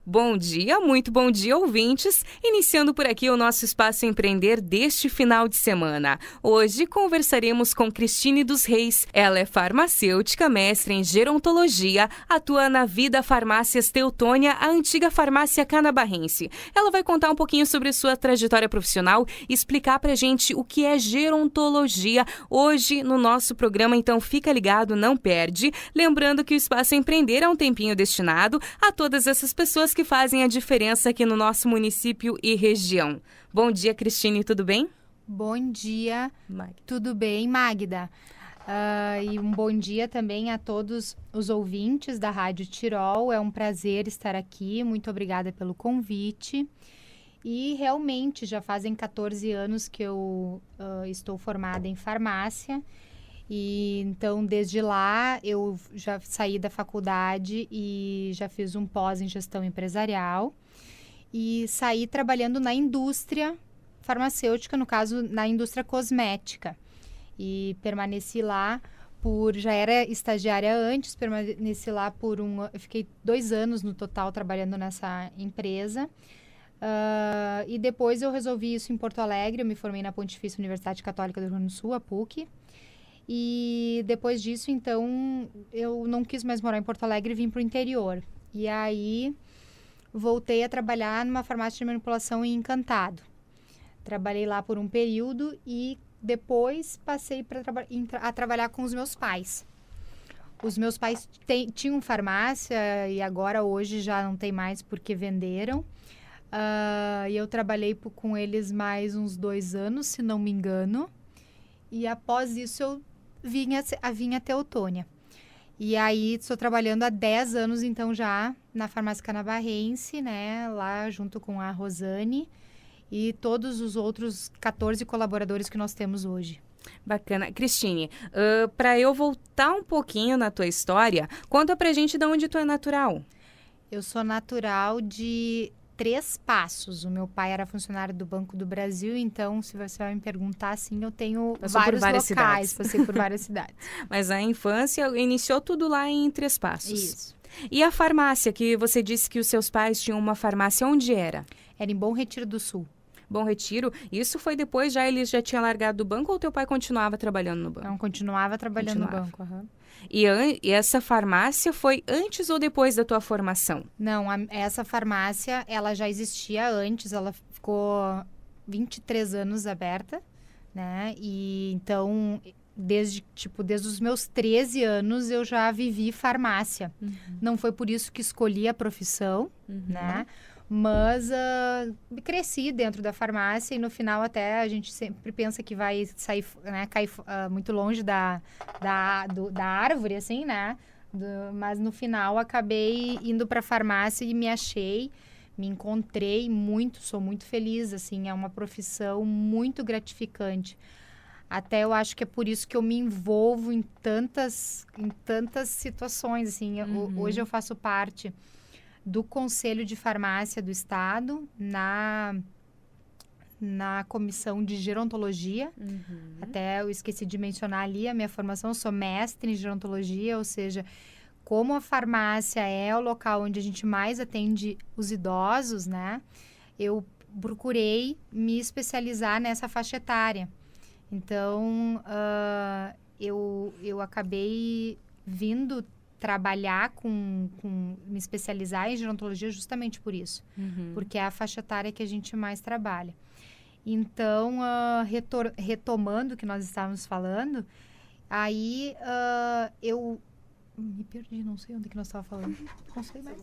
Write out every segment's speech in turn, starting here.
Bom dia, muito bom dia, ouvintes! Iniciando por aqui o nosso Espaço Empreender deste final de semana. Hoje conversaremos com Cristine dos Reis. Ela é farmacêutica, mestre em gerontologia, atua na Vida Farmácias Teutônia, a antiga farmácia canabarrense. Ela vai contar um pouquinho sobre sua trajetória profissional e explicar pra gente o que é gerontologia hoje no nosso programa, então fica ligado, não perde. Lembrando que o Espaço Empreender é um tempinho destinado a todas essas pessoas que fazem a diferença aqui no nosso município e região. Bom dia, Cristine, tudo bem? Bom dia, tudo bem, Magda? E um bom dia também a todos os ouvintes da Rádio Tirol. É um prazer estar aqui, muito obrigada pelo convite. E realmente já fazem 14 anos que eu estou formada em farmácia. E então, desde lá, eu já saí da faculdade e já fiz um pós em gestão empresarial. E saí trabalhando na indústria farmacêutica, no caso, na indústria cosmética. E permaneci lá já era estagiária antes, permaneci lá eu fiquei 2 anos no total trabalhando nessa empresa. E depois eu resolvi isso em Porto Alegre, eu me formei na Pontifícia Universidade Católica do Rio Grande do Sul, a PUC. E depois disso, então, eu não quis mais morar em Porto Alegre e vim para o interior. E aí, voltei a trabalhar numa farmácia de manipulação em Encantado. Trabalhei lá por um período e depois passei a trabalhar com os meus pais. Os meus pais tinham farmácia e agora, hoje, já não tem mais porque venderam. E eu trabalhei com eles mais uns 2 anos, se não me engano. E após isso, eu vim a Teutônia. E aí, estou trabalhando há 10 anos, então, já na farmácia canabarrense, né? Lá junto com a Rosane e todos os outros 14 colaboradores que nós temos hoje. Bacana. Cristine, para eu voltar um pouquinho na tua história, conta pra gente de onde tu é natural. Eu sou natural de Três Passos. O meu pai era funcionário do Banco do Brasil, então, se você vai me perguntar, assim, eu tenho vários locais, passei por várias cidades. Mas a infância iniciou tudo lá em Três Passos. Isso. E a farmácia, que você disse que os seus pais tinham uma farmácia, onde era? Era em Bom Retiro do Sul. Bom Retiro. Isso foi depois, eles já tinham largado do banco ou teu pai continuava trabalhando no banco? Não, continuava trabalhando no banco. Uhum. E essa farmácia foi antes ou depois da tua formação? Não, essa farmácia, ela já existia antes, ela ficou 23 anos aberta, né? E então, desde os meus 13 anos, eu já vivi farmácia. Uhum. Não foi por isso que escolhi a profissão, né? Mas cresci dentro da farmácia e no final até a gente sempre pensa que vai sair, né, cair muito longe da árvore, assim, né? Mas no final acabei indo para a farmácia e me achei, me encontrei sou muito feliz, assim, é uma profissão muito gratificante. Até eu acho que é por isso que eu me envolvo em tantas situações, assim. Hoje eu faço parte do Conselho de Farmácia do Estado, na Comissão de Gerontologia. Até eu esqueci de mencionar ali a minha formação, eu sou mestre em gerontologia, ou seja, como a farmácia é o local onde a gente mais atende os idosos, né? Eu procurei me especializar nessa faixa etária. Então, eu acabei vindo trabalhar me especializar em gerontologia justamente por isso. Porque é a faixa etária que a gente mais trabalha. Então, retomando o que nós estávamos falando, aí eu me perdi, não sei onde que nós estávamos falando. Não sei mais.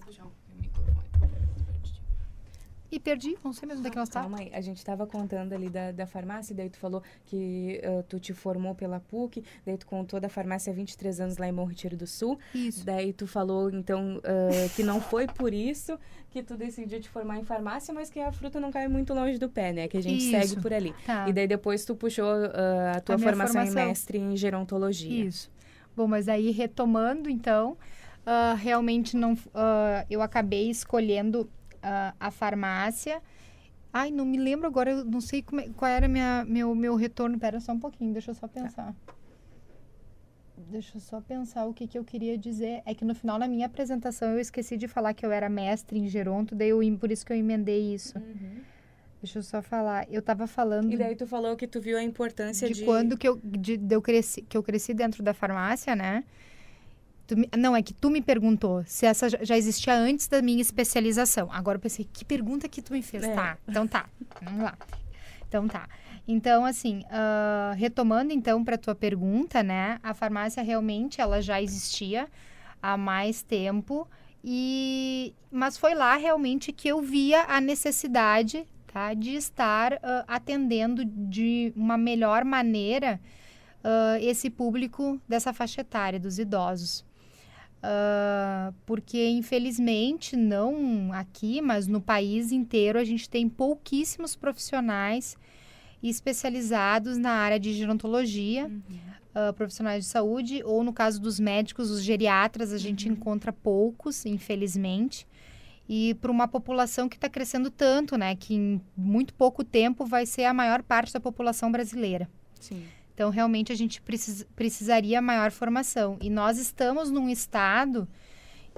E perdi, não sei mesmo onde é que nós estávamos. Calma aí, a gente estava contando ali da farmácia, daí tu falou que tu te formou pela PUC, daí tu contou da farmácia há 23 anos lá em Bom Retiro do Sul. Isso. Daí tu falou, então, que não foi por isso que tu decidiu te formar em farmácia, mas que a fruta não cai muito longe do pé, né? Que a gente segue por ali. Tá. E daí depois tu puxou a tua formação em mestre em gerontologia. Isso. Bom, mas aí retomando, então, realmente não, eu acabei escolhendo a farmácia. Ai, não me lembro agora, eu não sei qual era meu retorno. Pera só um pouquinho, deixa eu só pensar. Deixa eu só pensar o que eu queria dizer. É que no final, na minha apresentação, eu esqueci de falar que eu era mestre em geronto, daí por isso que eu emendei isso. Deixa eu só falar. Eu estava falando... E daí tu falou que tu viu a importância de... quando que eu cresci dentro da farmácia, né? Não, é que tu me perguntou se essa já existia antes da minha especialização. Agora eu pensei, que pergunta que tu me fez? Tá, então tá. Vamos lá. Então tá. Então, assim, retomando então para tua pergunta, né? A farmácia realmente ela já existia há mais tempo, mas foi lá realmente que eu via a necessidade, tá, de estar atendendo de uma melhor maneira esse público dessa faixa etária, dos idosos. Porque, infelizmente, não aqui, mas no país inteiro, a gente tem pouquíssimos profissionais especializados na área de gerontologia, profissionais de saúde, ou no caso dos médicos, os geriatras, a gente encontra poucos, infelizmente. E para uma população que está crescendo tanto, né, que em muito pouco tempo vai ser a maior parte da população brasileira. Sim. Então, realmente, a gente precisaria maior formação. E nós estamos num estado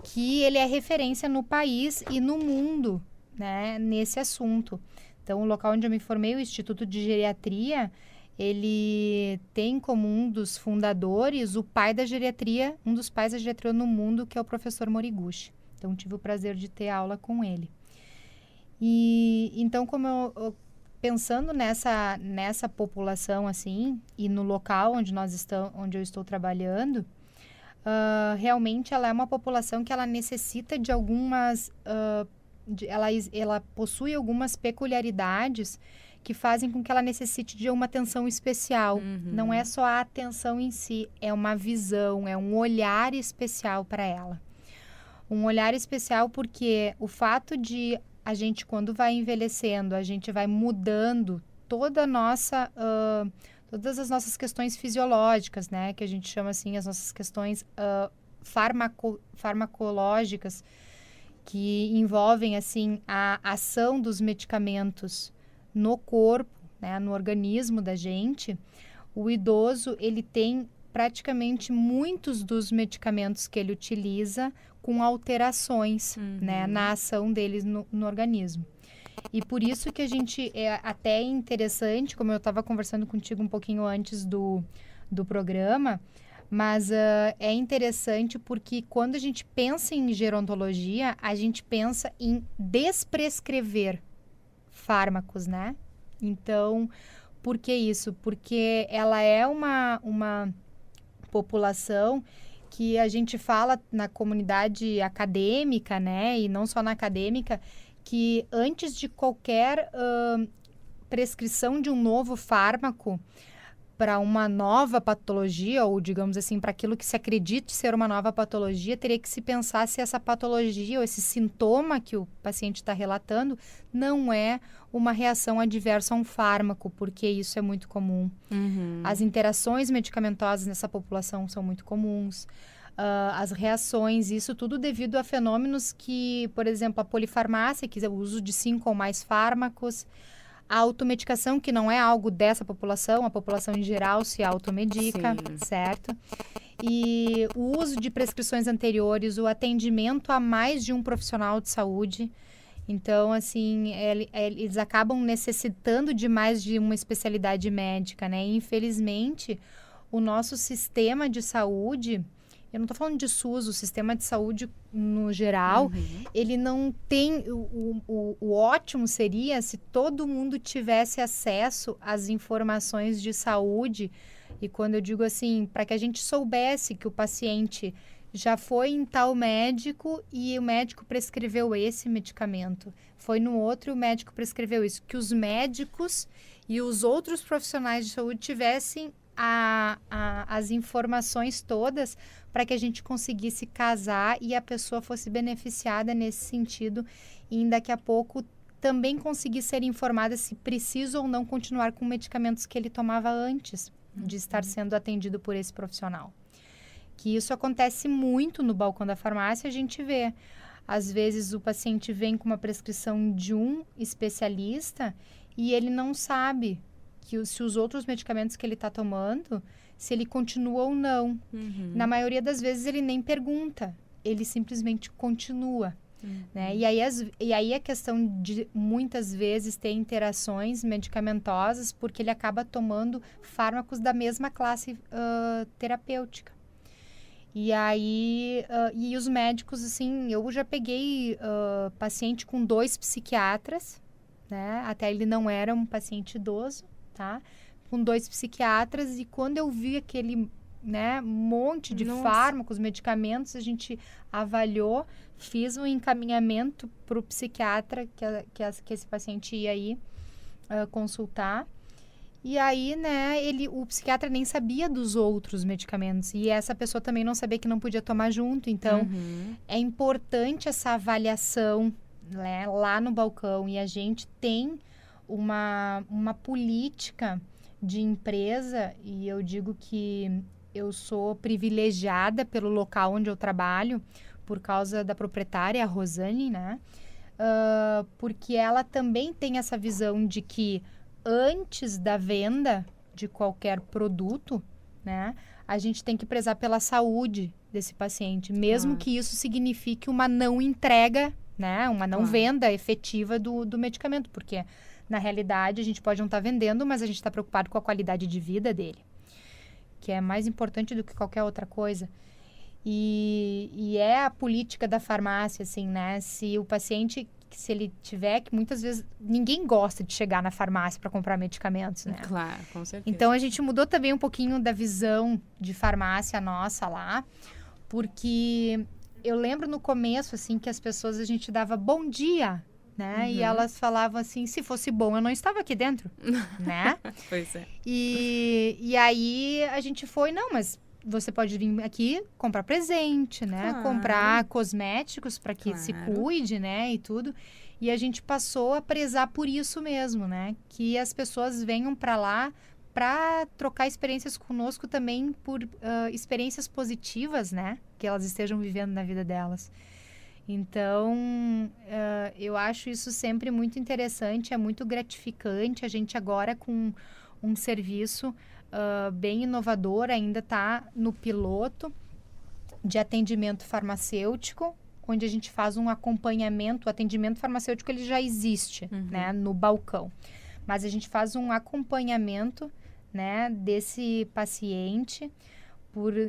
que ele é referência no país e no mundo, né, nesse assunto. Então, o local onde eu me formei, o Instituto de Geriatria, ele tem como um dos fundadores o pai da geriatria, um dos pais da geriatria no mundo, que é o professor Moriguchi. Então, tive o prazer de ter aula com ele. E então, como eu pensando nessa população, assim, e no local onde eu estou trabalhando, realmente ela é uma população que ela necessita de algumas... ela possui algumas peculiaridades que fazem com que ela necessite de uma atenção especial. Não é só a atenção em si, é uma visão, é um olhar especial para ela. Um olhar especial porque o fato de a gente, quando vai envelhecendo, a gente vai mudando todas as nossas questões fisiológicas, né? Que a gente chama assim, as nossas questões farmacológicas, que envolvem, assim, a ação dos medicamentos no corpo, né? No organismo da gente. O idoso, ele tem praticamente muitos dos medicamentos que ele utiliza com alterações, né, na ação deles no organismo. E por isso que a gente, é até interessante, como eu estava conversando contigo um pouquinho antes do programa, mas é interessante porque quando a gente pensa em gerontologia, a gente pensa em desprescrever fármacos, né? Então, por que isso? Porque ela é uma população que a gente fala na comunidade acadêmica, né, e não só na acadêmica, que antes de qualquer prescrição de um novo fármaco para uma nova patologia, ou digamos assim, para aquilo que se acredite ser uma nova patologia, teria que se pensar se essa patologia ou esse sintoma que o paciente está relatando não é uma reação adversa a um fármaco, porque isso é muito comum. As interações medicamentosas nessa população são muito comuns. As reações, isso tudo devido a fenômenos que, por exemplo, a polifarmácia, que é o uso de 5 ou mais fármacos, a automedicação, que não é algo dessa população, a população em geral se automedica, certo? E o uso de prescrições anteriores, o atendimento a mais de um profissional de saúde. Então, assim, eles acabam necessitando de mais de uma especialidade médica, né? E, infelizmente, o nosso sistema de saúde... Eu não estou falando de SUS, o sistema de saúde no geral, ele não tem... O ótimo seria se todo mundo tivesse acesso às informações de saúde. E quando eu digo assim, para que a gente soubesse que o paciente já foi em tal médico e o médico prescreveu esse medicamento. Foi no outro e o médico prescreveu isso. Que os médicos e os outros profissionais de saúde tivessem as informações todas para que a gente conseguisse casar e a pessoa fosse beneficiada nesse sentido e daqui a pouco também conseguir ser informada se precisa ou não continuar com medicamentos que ele tomava antes de estar sendo atendido por esse profissional. Que isso acontece muito no balcão da farmácia, a gente vê. Às vezes o paciente vem com uma prescrição de um especialista e ele não sabe se os outros medicamentos que ele está tomando, se ele continua ou não. Na maioria das vezes ele nem pergunta, ele simplesmente continua. Né? E aí a questão de muitas vezes ter interações medicamentosas porque ele acaba tomando fármacos da mesma classe terapêutica. E aí, e os médicos, assim, eu já peguei paciente com 2 psiquiatras, né? Até ele não era um paciente idoso, tá? Com 2 psiquiatras, e quando eu vi aquele, né, monte de fármacos, medicamentos, a gente avaliou, fiz um encaminhamento para o psiquiatra que esse paciente ia aí consultar. E aí, né, o psiquiatra nem sabia dos outros medicamentos. E essa pessoa também não sabia que não podia tomar junto. Então, é importante essa avaliação, né, lá no balcão. E a gente tem uma política de empresa, e eu digo que eu sou privilegiada pelo local onde eu trabalho, por causa da proprietária, a Rosane, né? Porque ela também tem essa visão de que antes da venda de qualquer produto, né, a gente tem que prezar pela saúde desse paciente, mesmo que isso signifique uma não entrega, né, uma não venda efetiva do medicamento, porque na realidade a gente pode não estar vendendo, mas a gente está preocupado com a qualidade de vida dele, que é mais importante do que qualquer outra coisa. E é a política da farmácia, assim, né, se o paciente... se ele tiver, que muitas vezes ninguém gosta de chegar na farmácia para comprar medicamentos, né? Claro, com certeza. Então, a gente mudou também um pouquinho da visão de farmácia nossa lá, porque eu lembro no começo, assim, que as pessoas, a gente dava bom dia, né? E elas falavam assim, se fosse bom, eu não estava aqui dentro, né? Pois é. E aí, a gente foi, não, mas... você pode vir aqui comprar presente, né? Claro. Comprar cosméticos para que se cuide, né? E tudo. E a gente passou a prezar por isso mesmo, né? Que as pessoas venham para lá para trocar experiências conosco também por experiências positivas, né? Que elas estejam vivendo na vida delas. Então, eu acho isso sempre muito interessante, é muito gratificante. A gente agora com um serviço... bem inovador, ainda está no piloto de atendimento farmacêutico, onde a gente faz um acompanhamento. O atendimento farmacêutico ele já existe, né, no balcão, mas a gente faz um acompanhamento, né, desse paciente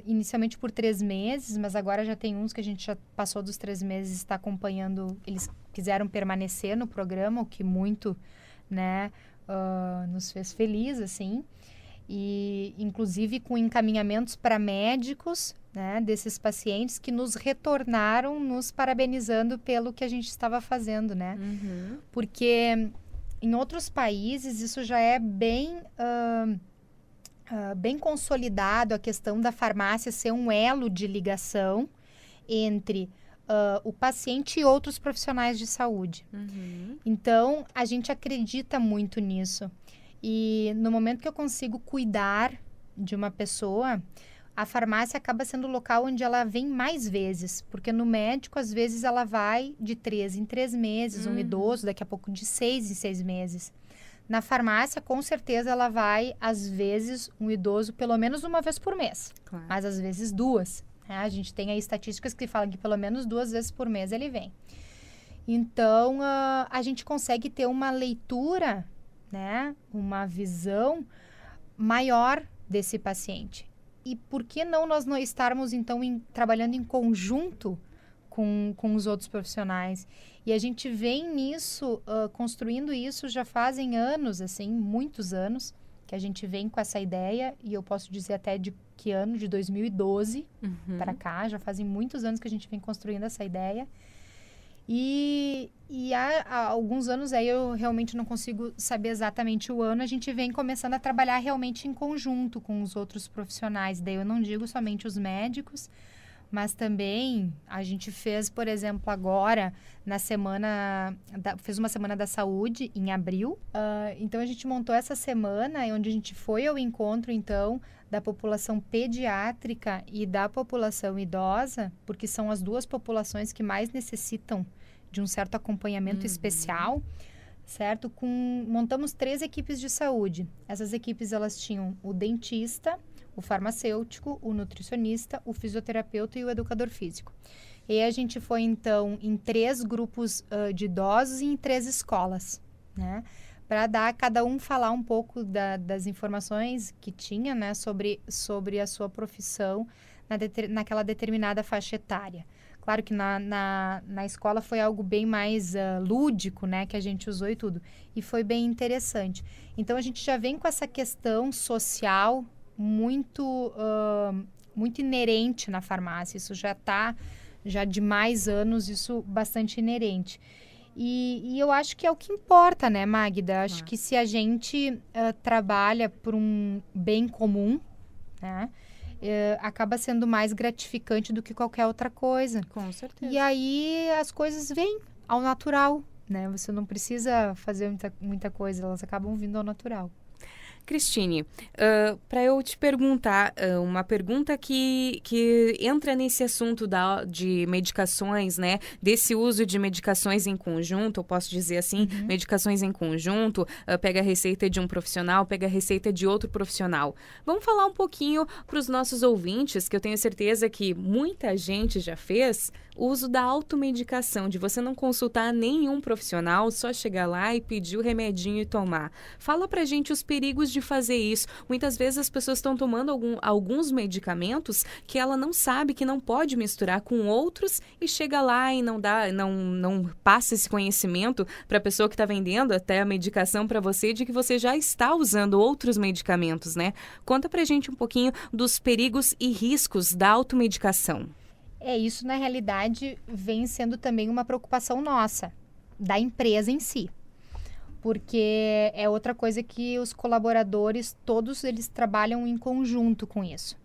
inicialmente por 3 meses, mas agora já tem uns que a gente já passou dos 3 meses, está acompanhando. Eles quiseram permanecer no programa, o que muito, né, nos fez feliz, assim. E, inclusive, com encaminhamentos para médicos, né, desses pacientes que nos retornaram nos parabenizando pelo que a gente estava fazendo, né? Porque em outros países isso já é bem consolidado, a questão da farmácia ser um elo de ligação entre o paciente e outros profissionais de saúde. Então, a gente acredita muito nisso. E no momento que eu consigo cuidar de uma pessoa, a farmácia acaba sendo o local onde ela vem mais vezes. Porque no médico, às vezes, ela vai de 3 em 3 meses, um idoso, daqui a pouco de 6 em 6 meses. Na farmácia, com certeza, ela vai, às vezes, um idoso pelo menos uma vez por mês. Claro. Mas às vezes 2. Né? A gente tem aí estatísticas que falam que pelo menos 2 vezes por mês ele vem. Então, a gente consegue ter uma leitura, né, uma visão maior desse paciente. E por que não nós não estarmos, então, trabalhando em conjunto com os outros profissionais? E a gente vem nisso, construindo isso já fazem anos, assim, muitos anos, que a gente vem com essa ideia, e eu posso dizer até de que ano, de 2012 para cá, já fazem muitos anos que a gente vem construindo essa ideia. E há alguns anos aí eu realmente não consigo saber exatamente o ano, a gente vem começando a trabalhar realmente em conjunto com os outros profissionais. Daí eu não digo somente os médicos, mas também a gente fez, por exemplo, agora, fez uma semana da saúde em abril. Então a gente montou essa semana, onde a gente foi ao encontro, então, da população pediátrica e da população idosa, porque são as 2 populações que mais necessitam de um certo acompanhamento especial, certo? Montamos 3 equipes de saúde. Essas equipes, elas tinham o dentista, o farmacêutico, o nutricionista, o fisioterapeuta e o educador físico. E aí a gente foi, então, em 3 grupos de idosos e em 3 escolas, né? Para dar cada um falar um pouco das informações que tinha, né, sobre a sua profissão naquela determinada faixa etária. Claro que na escola foi algo bem mais lúdico, né, que a gente usou e tudo. E foi bem interessante. Então, a gente já vem com essa questão social muito inerente na farmácia. Isso já está, já de mais anos, isso bastante inerente. E eu acho que é o que importa, né, Magda? Acho que se a gente trabalha por um bem comum, né, acaba sendo mais gratificante do que qualquer outra coisa. Com certeza. E aí as coisas vêm ao natural, né? Você não precisa fazer muita coisa, elas acabam vindo ao natural. Cristine, para eu te perguntar, uma pergunta que entra nesse assunto de medicações, né? Desse uso de medicações em conjunto, eu posso dizer assim, medicações em conjunto, pega a receita de um profissional, pega a receita de outro profissional. Vamos falar um pouquinho para os nossos ouvintes, que eu tenho certeza que muita gente já fez, o uso da automedicação, de você não consultar nenhum profissional, só chegar lá e pedir o remedinho e tomar. Fala pra gente os perigos de fazer isso. Muitas vezes as pessoas estão tomando alguns medicamentos que ela não sabe que não pode misturar com outros e chega lá e não passa esse conhecimento para a pessoa que está vendendo até a medicação para você de que você já está usando outros medicamentos, né? Conta pra gente um pouquinho dos perigos e riscos da automedicação. Isso, na realidade, vem sendo também uma preocupação nossa, da empresa em si. Porque é outra coisa que os colaboradores, todos eles trabalham em conjunto com isso.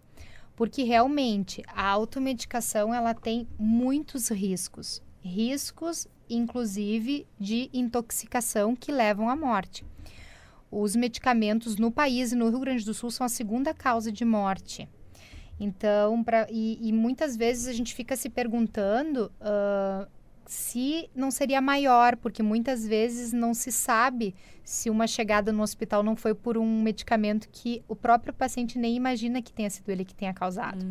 Porque realmente a automedicação, ela tem muitos riscos. Riscos, inclusive, de intoxicação que levam à morte. Os medicamentos no país e no Rio Grande do Sul são a segunda causa de morte. Então, e muitas vezes a gente fica se perguntando se não seria maior, porque muitas vezes não se sabe se uma chegada no hospital não foi por um medicamento que o próprio paciente nem imagina que tenha sido ele que tenha causado.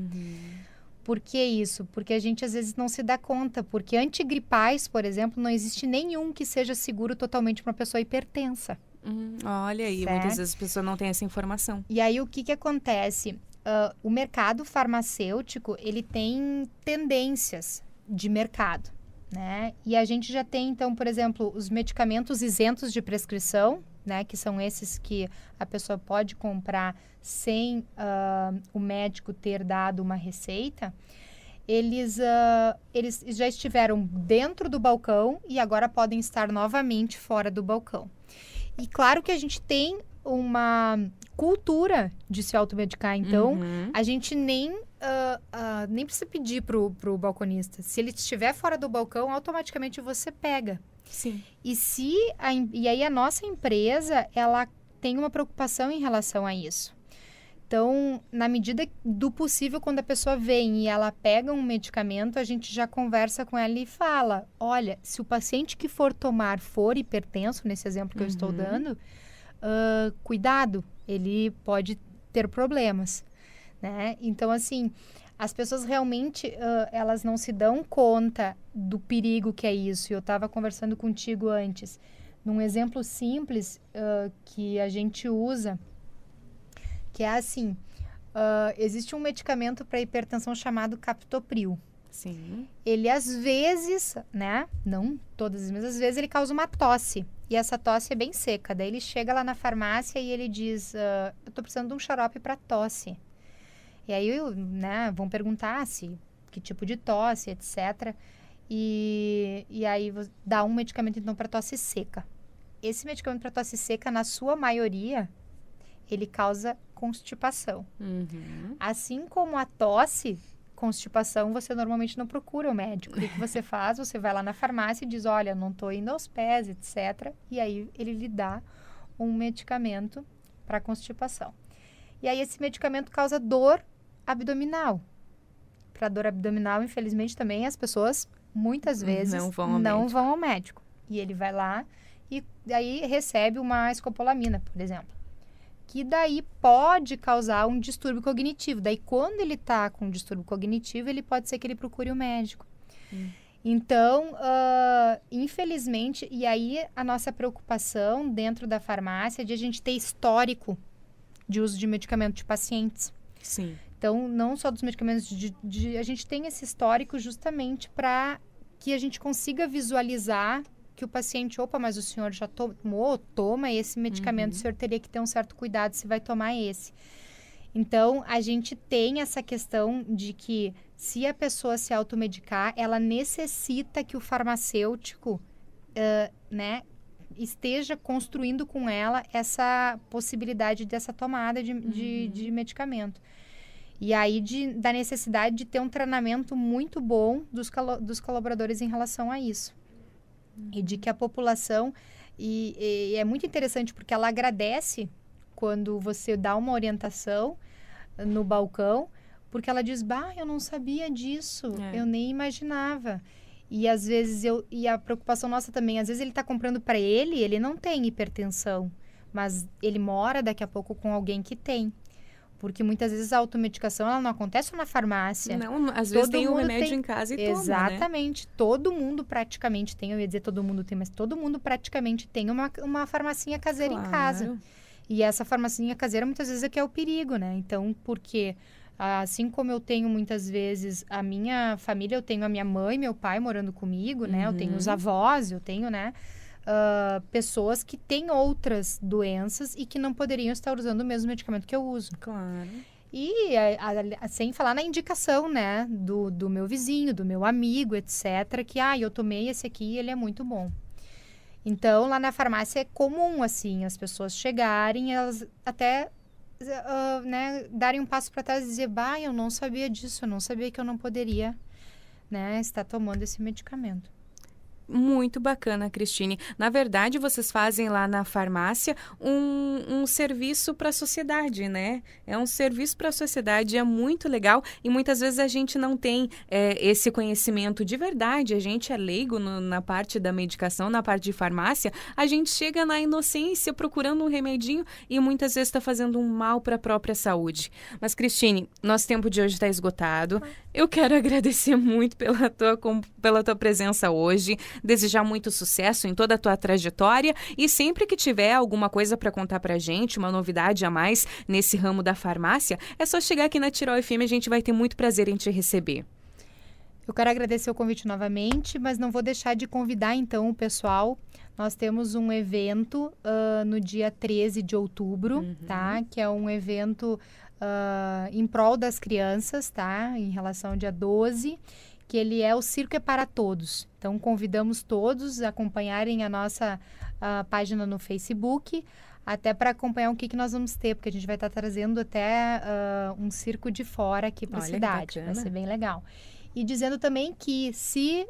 Por que isso? Porque a gente às vezes não se dá conta, porque antigripais, por exemplo, não existe nenhum que seja seguro totalmente para uma pessoa hipertensa. Olha aí, muitas vezes a pessoa não tem essa informação. E aí o que acontece? O mercado farmacêutico, ele tem tendências de mercado, né? E a gente já tem, então, por exemplo, os medicamentos isentos de prescrição, né? Que são esses que a pessoa pode comprar sem o médico ter dado uma receita. Eles já estiveram dentro do balcão e agora podem estar novamente fora do balcão. E claro que a gente tem uma cultura de se automedicar, então a gente nem precisa pedir pro balconista. Se ele estiver fora do balcão, automaticamente você pega. Sim. E aí a nossa empresa, ela tem uma preocupação em relação a isso. Então, na medida do possível, quando a pessoa vem e ela pega um medicamento, a gente já conversa com ela e fala, olha, se o paciente que for tomar for hipertenso, nesse exemplo que eu estou dando, cuidado, ele pode ter problemas, né? Então, assim, as pessoas realmente, elas não se dão conta do perigo que é isso. Eu estava conversando contigo antes, num exemplo simples que a gente usa, que é assim, existe um medicamento para hipertensão chamado captopril. Sim. Ele, às vezes, né, não todas as vezes, às vezes ele causa uma tosse. E essa tosse é bem seca. Daí ele chega lá na farmácia e ele diz, eu tô precisando de um xarope para tosse. E aí, né, vão perguntar que tipo de tosse, etc. E aí dá um medicamento, então, para tosse seca. Esse medicamento para tosse seca, na sua maioria, ele causa constipação. Assim como a tosse, constipação, você normalmente não procura o médico. O que você faz? Você vai lá na farmácia e diz, olha, não estou indo aos pés, etc. E aí ele lhe dá um medicamento para constipação. E aí esse medicamento causa dor abdominal. Para dor abdominal, infelizmente, também as pessoas, muitas vezes, não vão ao médico. E ele vai lá e aí recebe uma escopolamina, por exemplo. que daí pode causar um distúrbio cognitivo. Daí, quando ele está com um distúrbio cognitivo, ele pode ser que ele procure o médico. Então, infelizmente, e aí a nossa preocupação dentro da farmácia é de a gente ter histórico de uso de medicamento de pacientes. Sim. Então, não só dos medicamentos, a gente tem esse histórico justamente para que a gente consiga visualizar que o paciente, opa, mas o senhor já toma esse medicamento, o senhor teria que ter um certo cuidado se vai tomar esse. Então, a gente tem essa questão de que se a pessoa se automedicar, ela necessita que o farmacêutico, esteja construindo com ela essa possibilidade dessa tomada de medicamento. E aí, da necessidade de ter um treinamento muito bom dos colaboradores em relação a isso. E de que a população... E é muito interessante porque ela agradece quando você dá uma orientação no balcão, porque ela diz, eu não sabia disso, eu nem imaginava. E às vezes, e a preocupação nossa também, às vezes ele está comprando para ele não tem hipertensão, mas ele mora daqui a pouco com alguém que tem. Porque muitas vezes a automedicação, ela não acontece só na farmácia. Não, às vezes tem um remédio em casa e toma, né? Exatamente. Todo mundo praticamente tem, eu ia dizer todo mundo tem, mas todo mundo praticamente tem uma farmacinha caseira em casa. E essa farmacinha caseira muitas vezes é que é o perigo, né? Então, porque assim como eu tenho muitas vezes a minha família, eu tenho a minha mãe, meu pai morando comigo, né? Eu tenho os avós, eu tenho, né? Pessoas que têm outras doenças e que não poderiam estar usando o mesmo medicamento que eu uso. Claro. E sem falar na indicação, né? Do meu vizinho, do meu amigo, etc. Que, eu tomei esse aqui e ele é muito bom. Então, lá na farmácia é comum, assim, as pessoas chegarem, elas até darem um passo para trás e dizer, eu não sabia disso, eu não sabia que eu não poderia, né, estar tomando esse medicamento. Muito bacana, Cristine. Na verdade, vocês fazem lá na farmácia um serviço para a sociedade, né? É um serviço para a sociedade, é muito legal e muitas vezes a gente não tem esse conhecimento de verdade. A gente é leigo na parte da medicação, na parte de farmácia. A gente chega na inocência procurando um remedinho e muitas vezes está fazendo um mal para a própria saúde. Mas, Cristine, nosso tempo de hoje está esgotado. Eu quero agradecer muito pela tua presença hoje. Desejar muito sucesso em toda a tua trajetória e sempre que tiver alguma coisa para contar pra gente, uma novidade a mais nesse ramo da farmácia, é só chegar aqui na Tirol FM, a gente vai ter muito prazer em te receber. Eu quero agradecer o convite novamente, mas não vou deixar de convidar então o pessoal. Nós temos um evento no dia 13 de outubro, tá? Que é um evento em prol das crianças, tá? Em relação ao dia 12, que ele é o Circo é para Todos. Então, convidamos todos a acompanharem a nossa página no Facebook, até para acompanhar o que nós vamos ter, porque a gente vai estar trazendo até um circo de fora aqui para a cidade. Vai ser bem legal. E dizendo também que se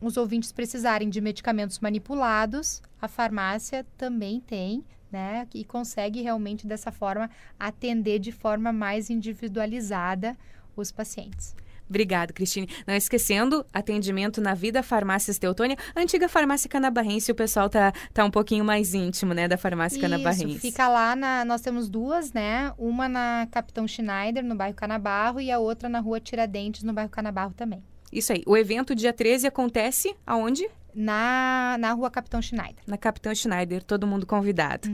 os ouvintes precisarem de medicamentos manipulados, a farmácia também tem, né? E consegue realmente, dessa forma, atender de forma mais individualizada os pacientes. Obrigada, Cristine. Não esquecendo, atendimento na Vida Farmácias Teutônia, antiga farmácia Canabarrense, o pessoal tá um pouquinho mais íntimo, né, da farmácia Canabarrense. Isso, fica lá, nós temos duas, né, uma na Capitão Schneider, no bairro Canabarro, e a outra na Rua Tiradentes, no bairro Canabarro também. Isso aí, o evento dia 13 acontece aonde? Na Rua Capitão Schneider. Na Capitão Schneider, todo mundo convidado.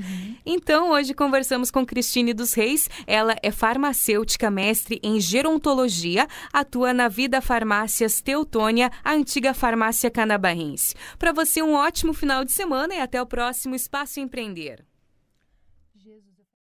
Então, hoje conversamos com Cristine dos Reis. Ela é farmacêutica, mestre em gerontologia, atua na Vida Farmácias Teutônia, a antiga farmácia Canabarrense. Para você, um ótimo final de semana e até o próximo Espaço Empreender. Jesus.